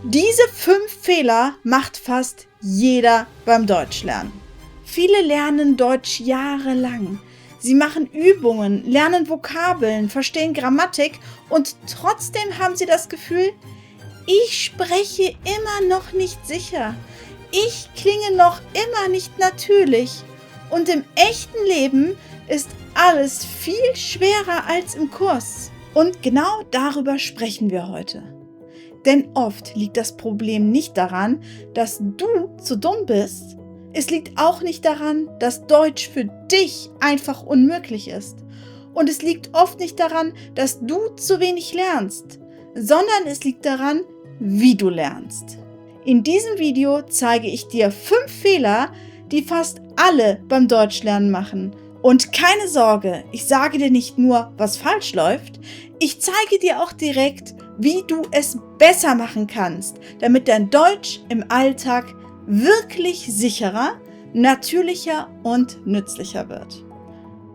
Diese 5 Fehler macht fast jeder beim Deutschlernen. Viele lernen Deutsch jahrelang. Sie machen Übungen, lernen Vokabeln, verstehen Grammatik und trotzdem haben sie das Gefühl, ich spreche immer noch nicht sicher. Ich klinge noch immer nicht natürlich. Und im echten Leben ist alles viel schwerer als im Kurs. Und genau darüber sprechen wir heute. Denn oft liegt das Problem nicht daran, dass du zu dumm bist. Es liegt auch nicht daran, dass Deutsch für dich einfach unmöglich ist. Und es liegt oft nicht daran, dass du zu wenig lernst, sondern es liegt daran, wie du lernst. In diesem Video zeige ich dir 5 Fehler, die fast alle beim Deutschlernen machen. Und keine Sorge, ich sage dir nicht nur, was falsch läuft, ich zeige dir auch direkt, wie du es besser machen kannst, damit dein Deutsch im Alltag wirklich sicherer, natürlicher und nützlicher wird.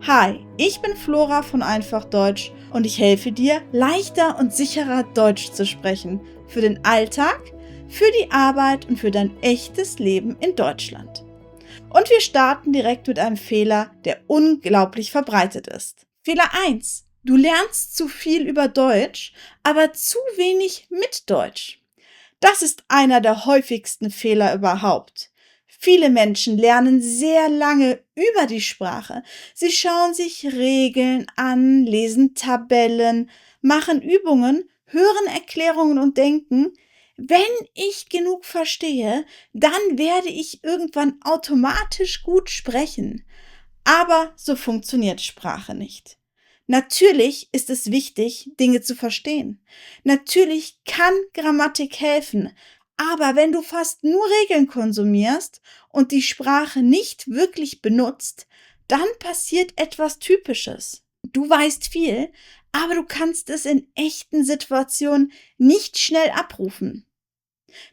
Hi, ich bin Flora von Einfach Deutsch und ich helfe dir, leichter und sicherer Deutsch zu sprechen. Für den Alltag, für die Arbeit und für dein echtes Leben in Deutschland. Und wir starten direkt mit einem Fehler, der unglaublich verbreitet ist. Fehler 1. Du lernst zu viel über Deutsch, aber zu wenig mit Deutsch. Das ist einer der häufigsten Fehler überhaupt. Viele Menschen lernen sehr lange über die Sprache. Sie schauen sich Regeln an, lesen Tabellen, machen Übungen, hören Erklärungen und denken, wenn ich genug verstehe, dann werde ich irgendwann automatisch gut sprechen. Aber so funktioniert Sprache nicht. Natürlich ist es wichtig, Dinge zu verstehen. Natürlich kann Grammatik helfen, aber wenn du fast nur Regeln konsumierst und die Sprache nicht wirklich benutzt, dann passiert etwas Typisches. Du weißt viel, aber du kannst es in echten Situationen nicht schnell abrufen.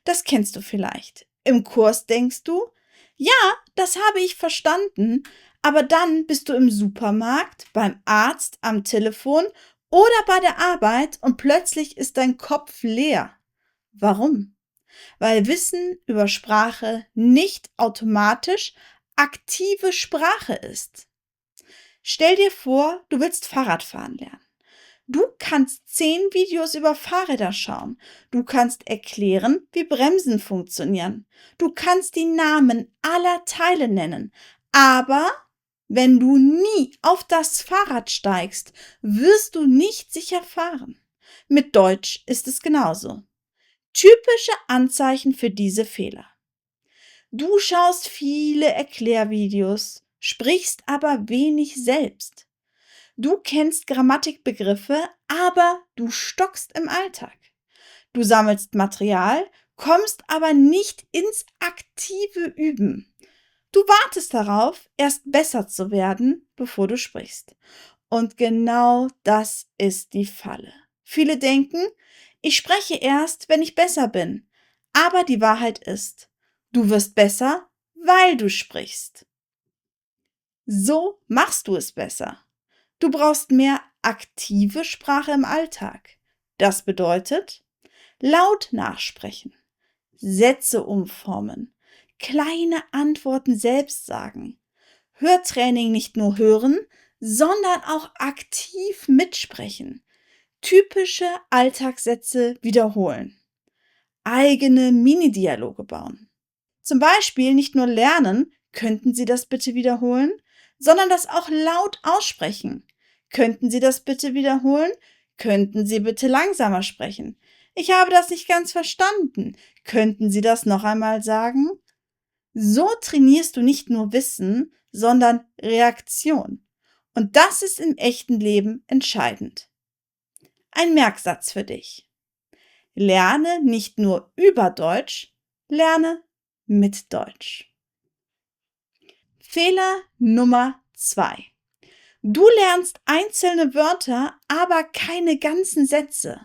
Das kennst du vielleicht. Im Kurs denkst du, ja, das habe ich verstanden, aber dann bist du im Supermarkt, beim Arzt, am Telefon oder bei der Arbeit und plötzlich ist dein Kopf leer. Warum? Weil Wissen über Sprache nicht automatisch aktive Sprache ist. Stell dir vor, du willst Fahrradfahren lernen. Du kannst 10 Videos über Fahrräder schauen. Du kannst erklären, wie Bremsen funktionieren. Du kannst die Namen aller Teile nennen. Aber wenn du nie auf das Fahrrad steigst, wirst du nicht sicher fahren. Mit Deutsch ist es genauso. Typische Anzeichen für diese Fehler. Du schaust viele Erklärvideos, sprichst aber wenig selbst. Du kennst Grammatikbegriffe, aber du stockst im Alltag. Du sammelst Material, kommst aber nicht ins aktive Üben. Du wartest darauf, erst besser zu werden, bevor du sprichst. Und genau das ist die Falle. Viele denken, ich spreche erst, wenn ich besser bin. Aber die Wahrheit ist, du wirst besser, weil du sprichst. So machst du es besser. Du brauchst mehr aktive Sprache im Alltag. Das bedeutet, laut nachsprechen, Sätze umformen, kleine Antworten selbst sagen, Hörtraining nicht nur hören, sondern auch aktiv mitsprechen, typische Alltagssätze wiederholen, eigene Mini-Dialoge bauen. Zum Beispiel nicht nur lernen, könnten Sie das bitte wiederholen, sondern das auch laut aussprechen. Könnten Sie das bitte wiederholen? Könnten Sie bitte langsamer sprechen? Ich habe das nicht ganz verstanden. Könnten Sie das noch einmal sagen? So trainierst du nicht nur Wissen, sondern Reaktion. Und das ist im echten Leben entscheidend. Ein Merksatz für dich. Lerne nicht nur über Deutsch, lerne mit Deutsch. Fehler Nummer 2. Du lernst einzelne Wörter, aber keine ganzen Sätze.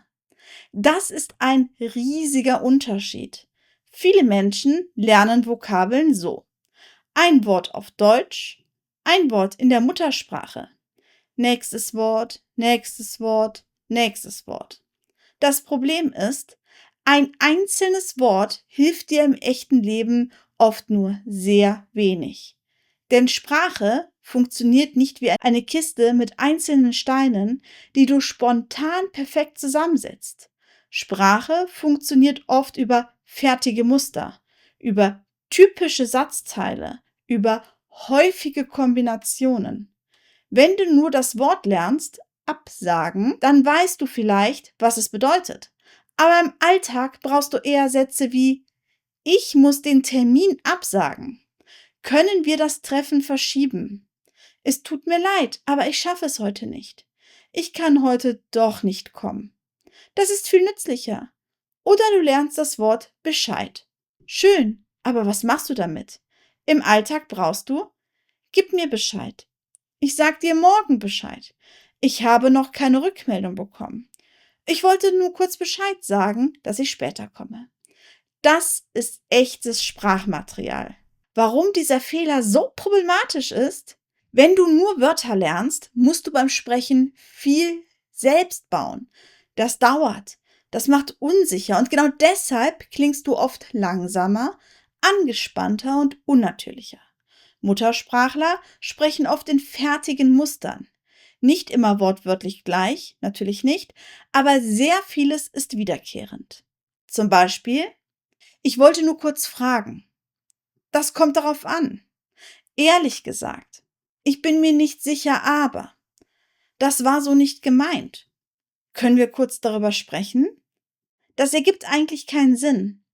Das ist ein riesiger Unterschied. Viele Menschen lernen Vokabeln so. Ein Wort auf Deutsch, ein Wort in der Muttersprache. Nächstes Wort, nächstes Wort, nächstes Wort. Das Problem ist, Ein einzelnes Wort hilft dir im echten Leben oft nur sehr wenig. Denn Sprache funktioniert nicht wie eine Kiste mit einzelnen Steinen, die du spontan perfekt zusammensetzt. Sprache funktioniert oft über fertige Muster, über typische Satzteile, über häufige Kombinationen. Wenn du nur das Wort lernst, absagen, dann weißt du vielleicht, was es bedeutet. Aber im Alltag brauchst du eher Sätze wie: Ich muss den Termin absagen. Können wir das Treffen verschieben? Es tut mir leid, aber ich schaffe es heute nicht. Ich kann heute doch nicht kommen. Das ist viel nützlicher. Oder du lernst das Wort Bescheid. Schön, aber was machst du damit? Im Alltag brauchst du: Gib mir Bescheid. Ich sag dir morgen Bescheid. Ich habe noch keine Rückmeldung bekommen. Ich wollte nur kurz Bescheid sagen, dass ich später komme. Das ist echtes Sprachmaterial. Warum dieser Fehler so problematisch ist? Wenn du nur Wörter lernst, musst du beim Sprechen viel selbst bauen. Das dauert. Das macht unsicher und genau deshalb klingst du oft langsamer, angespannter und unnatürlicher. Muttersprachler sprechen oft in fertigen Mustern. Nicht immer wortwörtlich gleich, natürlich nicht, aber sehr vieles ist wiederkehrend. Zum Beispiel: Ich wollte nur kurz fragen. Das kommt darauf an. Ehrlich gesagt, ich bin mir nicht sicher, aber das war so nicht gemeint. Können wir kurz darüber sprechen? Das ergibt eigentlich keinen Sinn.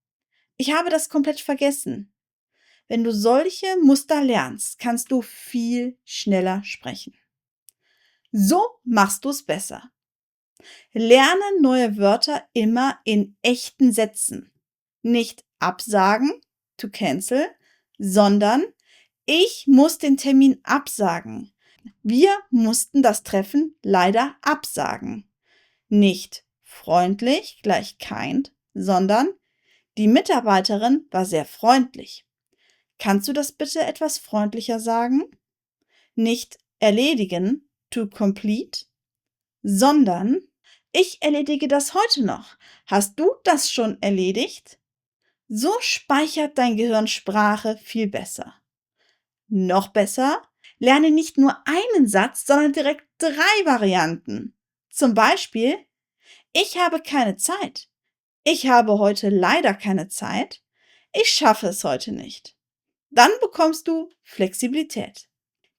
Ich habe das komplett vergessen. Wenn du solche Muster lernst, kannst du viel schneller sprechen. So machst du es besser. Lerne neue Wörter immer in echten Sätzen. Nicht absagen, to cancel, sondern: Ich muss den Termin absagen. Wir mussten das Treffen leider absagen. Nicht freundlich gleich kind, sondern: Die Mitarbeiterin war sehr freundlich. Kannst du das bitte etwas freundlicher sagen? Nicht erledigen, to complete, sondern: Ich erledige das heute noch. Hast du das schon erledigt? So speichert dein Gehirn Sprache viel besser. Noch besser: Lerne nicht nur einen Satz, sondern direkt 3 Varianten. Zum Beispiel: Ich habe keine Zeit. Ich habe heute leider keine Zeit. Ich schaffe es heute nicht. Dann bekommst du Flexibilität.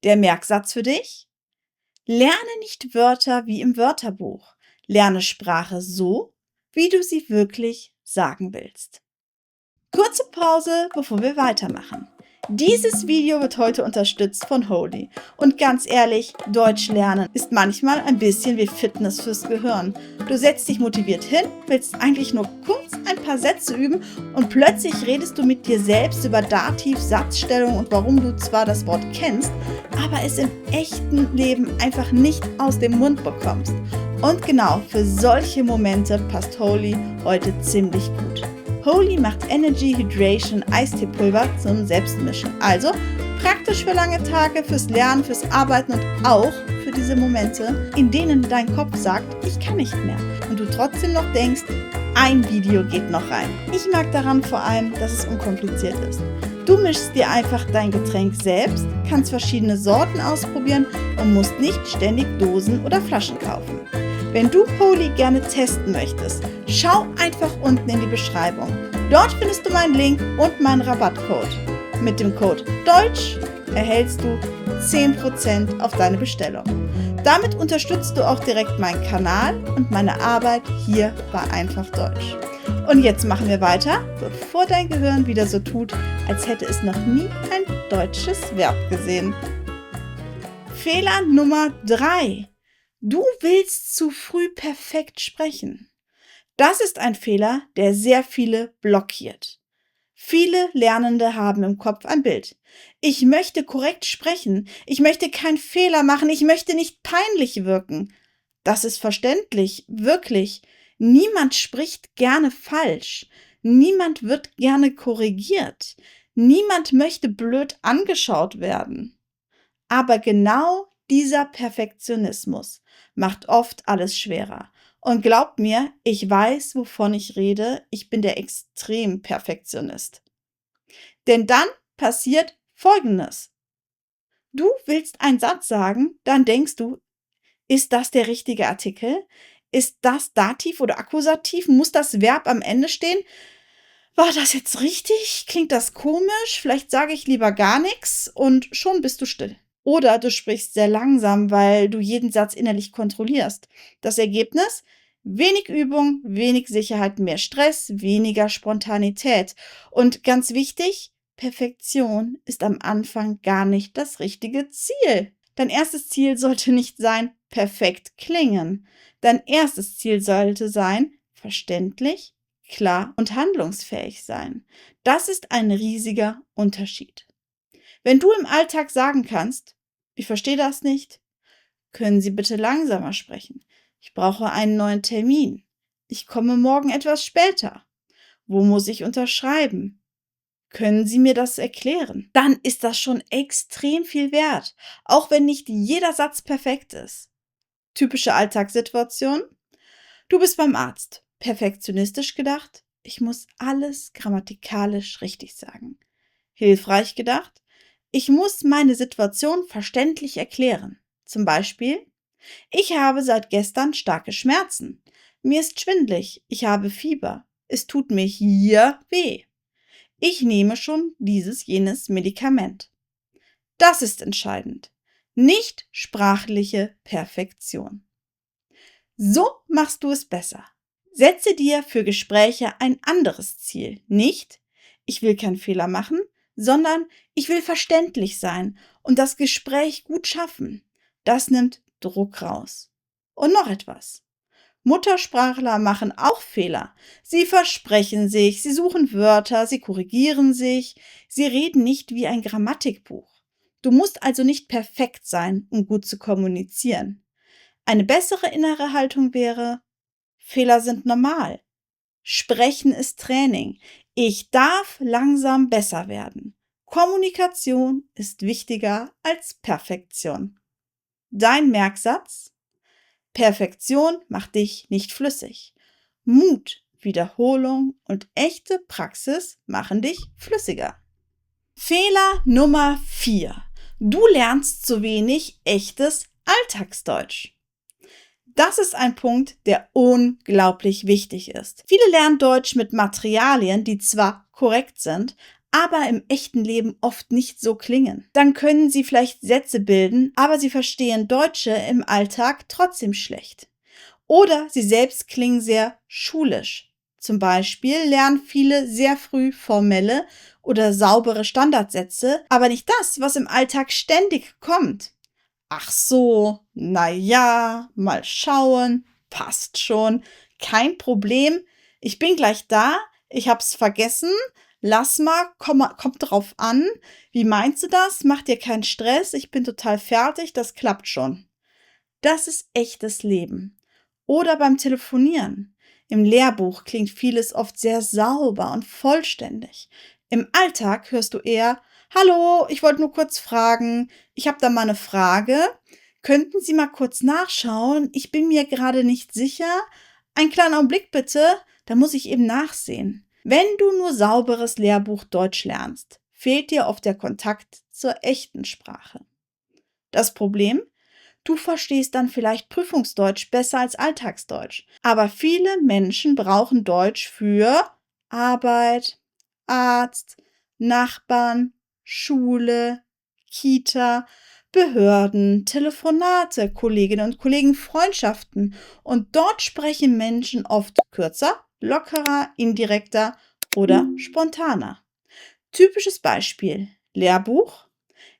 Der Merksatz für dich: Lerne nicht Wörter wie im Wörterbuch. Lerne Sprache so, wie du sie wirklich sagen willst. Kurze Pause, bevor wir weitermachen. Dieses Video wird heute unterstützt von Holy. Und ganz ehrlich, Deutsch lernen ist manchmal ein bisschen wie Fitness fürs Gehirn. Du setzt dich motiviert hin, willst eigentlich nur kurz ein paar Sätze üben und plötzlich redest du mit dir selbst über Dativ, Satzstellung und warum du zwar das Wort kennst, aber es im echten Leben einfach nicht aus dem Mund bekommst. Und genau für solche Momente passt Holy heute ziemlich gut. Holy macht Energy Hydration Eisteepulver zum Selbstmischen. Also praktisch für lange Tage, fürs Lernen, fürs Arbeiten und auch für diese Momente, in denen dein Kopf sagt: Ich kann nicht mehr. Und du trotzdem noch denkst: Ein Video geht noch rein. Ich mag daran vor allem, dass es unkompliziert ist. Du mischst dir einfach dein Getränk selbst, kannst verschiedene Sorten ausprobieren und musst nicht ständig Dosen oder Flaschen kaufen. Wenn du Holy gerne testen möchtest, schau einfach unten in die Beschreibung. Dort findest du meinen Link und meinen Rabattcode. Mit dem Code DEUTSCH erhältst du 10% auf deine Bestellung. Damit unterstützt du auch direkt meinen Kanal und meine Arbeit hier bei Einfach Deutsch. Und jetzt machen wir weiter, bevor dein Gehirn wieder so tut, als hätte es noch nie ein deutsches Verb gesehen. Fehler Nummer 3. Du willst zu früh perfekt sprechen. Das ist ein Fehler, der sehr viele blockiert. Viele Lernende haben im Kopf ein Bild. Ich möchte korrekt sprechen, ich möchte keinen Fehler machen, ich möchte nicht peinlich wirken. Das ist verständlich, wirklich. Niemand spricht gerne falsch. Niemand wird gerne korrigiert. Niemand möchte blöd angeschaut werden. Aber genau dieser Perfektionismus macht oft alles schwerer. Und glaubt mir, ich weiß, wovon ich rede. Ich bin der Extrem-Perfektionist. Denn dann passiert Folgendes. Du willst einen Satz sagen, dann denkst du, ist das der richtige Artikel? Ist das Dativ oder Akkusativ? Muss das Verb am Ende stehen? War das jetzt richtig? Klingt das komisch? Vielleicht sage ich lieber gar nichts und schon bist du still. Oder du sprichst sehr langsam, weil du jeden Satz innerlich kontrollierst. Das Ergebnis? Wenig Übung, wenig Sicherheit, mehr Stress, weniger Spontanität. Und ganz wichtig, Perfektion ist am Anfang gar nicht das richtige Ziel. Dein erstes Ziel sollte nicht sein, perfekt klingen. Dein erstes Ziel sollte sein, verständlich, klar und handlungsfähig sein. Das ist ein riesiger Unterschied. Wenn du im Alltag sagen kannst, ich verstehe das nicht, können Sie bitte langsamer sprechen? Ich brauche einen neuen Termin. Ich komme morgen etwas später. Wo muss ich unterschreiben? Können Sie mir das erklären? Dann ist das schon extrem viel wert, auch wenn nicht jeder Satz perfekt ist. Typische Alltagssituation. Du bist beim Arzt. Perfektionistisch gedacht, ich muss alles grammatikalisch richtig sagen. Hilfreich gedacht, ich muss meine Situation verständlich erklären. Zum Beispiel, ich habe seit gestern starke Schmerzen. Mir ist schwindlig. Ich habe Fieber. Es tut mir hier weh. Ich nehme schon jenes Medikament. Das ist entscheidend. Nicht sprachliche Perfektion. So machst du es besser. Setze dir für Gespräche ein anderes Ziel. Nicht, ich will keinen Fehler machen, sondern ich will verständlich sein und das Gespräch gut schaffen. Das nimmt Druck raus. Und noch etwas. Muttersprachler machen auch Fehler. Sie versprechen sich, sie suchen Wörter, sie korrigieren sich, sie reden nicht wie ein Grammatikbuch. Du musst also nicht perfekt sein, um gut zu kommunizieren. Eine bessere innere Haltung wäre, Fehler sind normal. Sprechen ist Training. Ich darf langsam besser werden. Kommunikation ist wichtiger als Perfektion. Dein Merksatz? Perfektion macht dich nicht flüssig. Mut, Wiederholung und echte Praxis machen dich flüssiger. Fehler Nummer 4. Du lernst zu wenig echtes Alltagsdeutsch. Das ist ein Punkt, der unglaublich wichtig ist. Viele lernen Deutsch mit Materialien, die zwar korrekt sind, aber im echten Leben oft nicht so klingen. Dann können sie vielleicht Sätze bilden, aber sie verstehen Deutsche im Alltag trotzdem schlecht. Oder sie selbst klingen sehr schulisch. Zum Beispiel lernen viele sehr früh formelle oder saubere Standardsätze, aber nicht das, was im Alltag ständig kommt. Ach so, na ja, mal schauen, passt schon, kein Problem, ich bin gleich da, ich hab's vergessen, lass mal, kommt drauf an, wie meinst du das? Mach dir keinen Stress, ich bin total fertig, das klappt schon. Das ist echtes Leben. Oder beim Telefonieren. Im Lehrbuch klingt vieles oft sehr sauber und vollständig. Im Alltag hörst du eher, hallo, ich wollte nur kurz fragen, ich habe da mal eine Frage. Könnten Sie mal kurz nachschauen? Ich bin mir gerade nicht sicher. Einen kleinen Augenblick bitte, da muss ich eben nachsehen. Wenn du nur sauberes Lehrbuch Deutsch lernst, fehlt dir oft der Kontakt zur echten Sprache. Das Problem? Du verstehst dann vielleicht Prüfungsdeutsch besser als Alltagsdeutsch. Aber viele Menschen brauchen Deutsch für Arbeit, Arzt, Nachbarn, Schule, Kita, Behörden, Telefonate, Kolleginnen und Kollegen, Freundschaften. Und dort sprechen Menschen oft kürzer, lockerer, indirekter oder spontaner. Typisches Beispiel: Lehrbuch.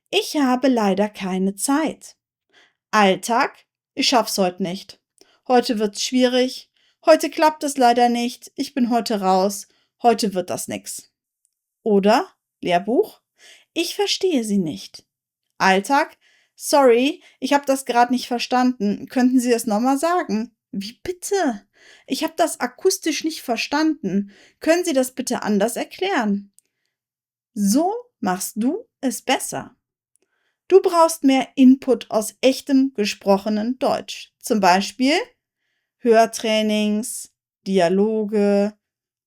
Ich habe leider keine Zeit. Alltag. Ich schaff's heute nicht. Heute wird's schwierig. Heute klappt es leider nicht. Ich bin heute raus. Heute wird das nix. Oder Lehrbuch. Ich verstehe Sie nicht. Alltag. Sorry, ich habe das gerade nicht verstanden. Könnten Sie es nochmal sagen? Wie bitte? Ich habe das akustisch nicht verstanden. Können Sie das bitte anders erklären? So machst du es besser. Du brauchst mehr Input aus echtem gesprochenen Deutsch. Zum Beispiel, Hörtrainings, Dialoge,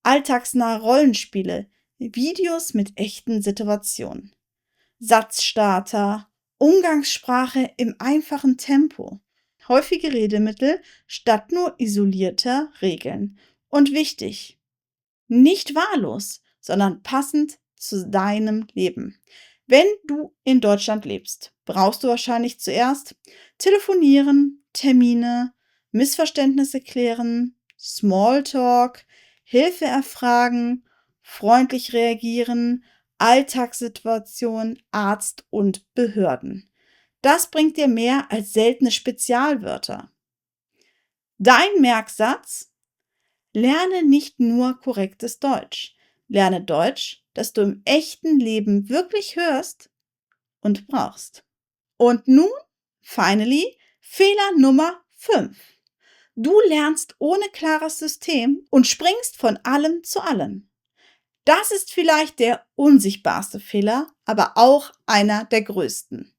alltagsnahe Rollenspiele, Videos mit echten Situationen, Satzstarter, Umgangssprache im einfachen Tempo, häufige Redemittel statt nur isolierter Regeln. Und wichtig, nicht wahllos, sondern passend zu deinem Leben. Wenn du in Deutschland lebst, brauchst du wahrscheinlich zuerst telefonieren, Termine, Missverständnisse klären, Smalltalk, Hilfe erfragen, freundlich reagieren, Alltagssituationen, Arzt und Behörden. Das bringt dir mehr als seltene Spezialwörter. Dein Merksatz: Lerne nicht nur korrektes Deutsch. Lerne Deutsch, das du im echten Leben wirklich hörst und brauchst. Und nun, finally, Fehler Nummer 5. Du lernst ohne klares System und springst von allem zu allem. Das ist vielleicht der unsichtbarste Fehler, aber auch einer der größten.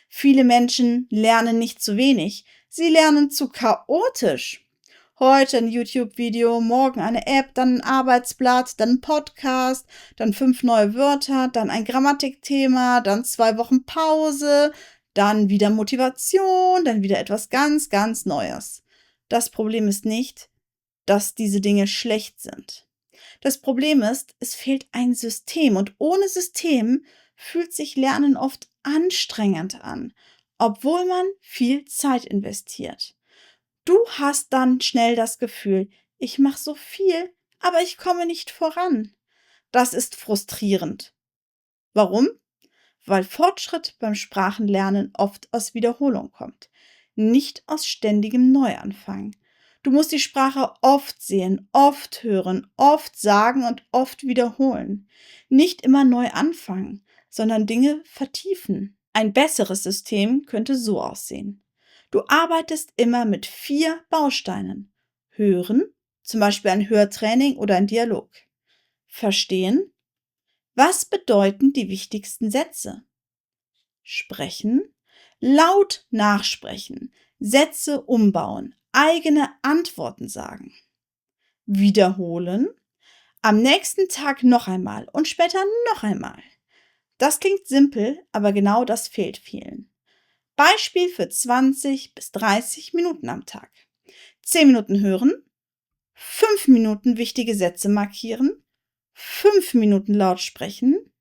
Viele Menschen lernen nicht zu wenig, sie lernen zu chaotisch. Heute ein YouTube-Video, morgen eine App, dann ein Arbeitsblatt, dann ein Podcast, dann 5 neue Wörter, dann ein Grammatikthema, dann 2 Wochen Pause, dann wieder Motivation, dann wieder etwas ganz, ganz Neues. Das Problem ist nicht, dass diese Dinge schlecht sind. Das Problem ist, es fehlt ein System und ohne System fühlt sich Lernen oft anstrengend an, obwohl man viel Zeit investiert. Du hast dann schnell das Gefühl, ich mache so viel, aber ich komme nicht voran. Das ist frustrierend. Warum? Weil Fortschritt beim Sprachenlernen oft aus Wiederholung kommt, nicht aus ständigem Neuanfang. Du musst die Sprache oft sehen, oft hören, oft sagen und oft wiederholen. Nicht immer neu anfangen, sondern Dinge vertiefen. Ein besseres System könnte so aussehen. Du arbeitest immer mit 4 Bausteinen. Hören, zum Beispiel ein Hörtraining oder ein Dialog. Verstehen. Was bedeuten die wichtigsten Sätze? Sprechen. Laut nachsprechen. Sätze umbauen. Eigene Antworten sagen. Wiederholen. Am nächsten Tag noch einmal und später noch einmal. Das klingt simpel, aber genau das fehlt vielen. Beispiel für 20 bis 30 Minuten am Tag. 10 Minuten hören, 5 Minuten wichtige Sätze markieren, 5 Minuten laut sprechen,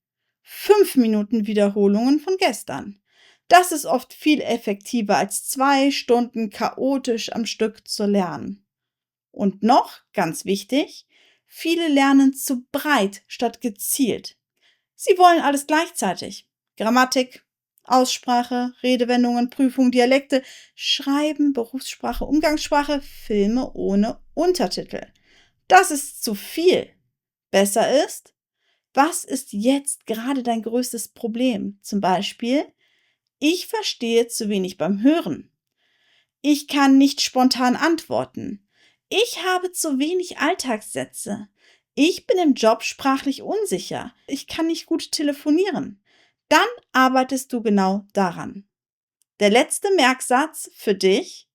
5 Minuten Wiederholungen von gestern. Das ist oft viel effektiver als 2 Stunden chaotisch am Stück zu lernen. Und noch, ganz wichtig, viele lernen zu breit statt gezielt. Sie wollen alles gleichzeitig. Grammatik, Aussprache, Redewendungen, Prüfung, Dialekte, Schreiben, Berufssprache, Umgangssprache, Filme ohne Untertitel. Das ist zu viel. Besser ist, was ist jetzt gerade dein größtes Problem? Zum Beispiel, ich verstehe zu wenig beim Hören. Ich kann nicht spontan antworten. Ich habe zu wenig Alltagssätze. Ich bin im Job sprachlich unsicher. Ich kann nicht gut telefonieren. Dann arbeitest du genau daran. Der letzte Merksatz für dich: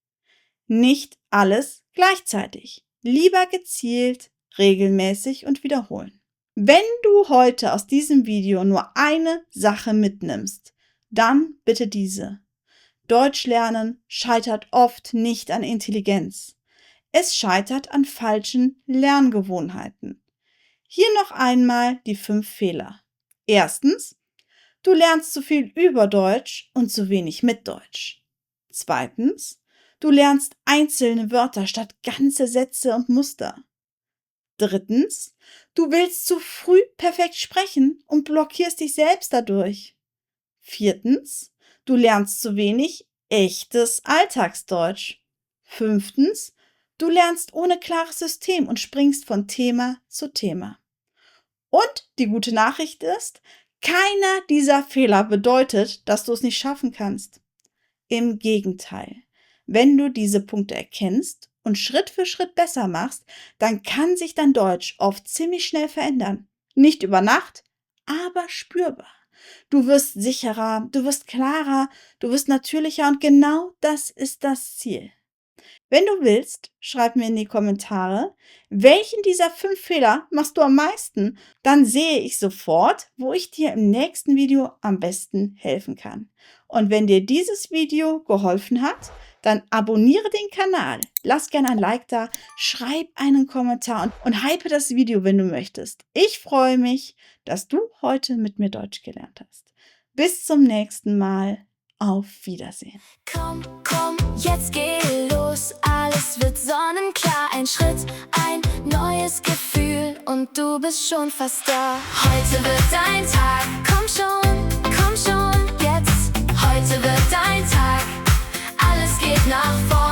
Nicht alles gleichzeitig. Lieber gezielt, regelmäßig und wiederholen. Wenn du heute aus diesem Video nur eine Sache mitnimmst, dann bitte diese. Deutsch lernen scheitert oft nicht an Intelligenz. Es scheitert an falschen Lerngewohnheiten. Hier noch einmal die 5 Fehler. Erstens: Du lernst zu viel über Deutsch und zu wenig mit Deutsch. Zweitens: Du lernst einzelne Wörter statt ganze Sätze und Muster. Drittens: Du willst zu früh perfekt sprechen und blockierst dich selbst dadurch. Viertens: Du lernst zu wenig echtes Alltagsdeutsch. Fünftens: Du lernst ohne klares System und springst von Thema zu Thema. Und die gute Nachricht ist, keiner dieser Fehler bedeutet, dass du es nicht schaffen kannst. Im Gegenteil, wenn du diese Punkte erkennst und Schritt für Schritt besser machst, dann kann sich dein Deutsch oft ziemlich schnell verändern. Nicht über Nacht, aber spürbar. Du wirst sicherer, du wirst klarer, du wirst natürlicher und genau das ist das Ziel. Wenn du willst, schreib mir in die Kommentare, welchen dieser 5 Fehler machst du am meisten? Dann sehe ich sofort, wo ich dir im nächsten Video am besten helfen kann. Und wenn dir dieses Video geholfen hat, dann abonniere den Kanal, lass gerne ein Like da, schreib einen Kommentar und hype das Video, wenn du möchtest. Ich freue mich, dass du heute mit mir Deutsch gelernt hast. Bis zum nächsten Mal. Auf Wiedersehen. Komm, jetzt geh los, alles wird sonnenklar. Ein Schritt, ein neues Gefühl und du bist schon fast da. Heute wird dein Tag, komm schon, jetzt. Heute wird dein Tag, alles geht nach vorne.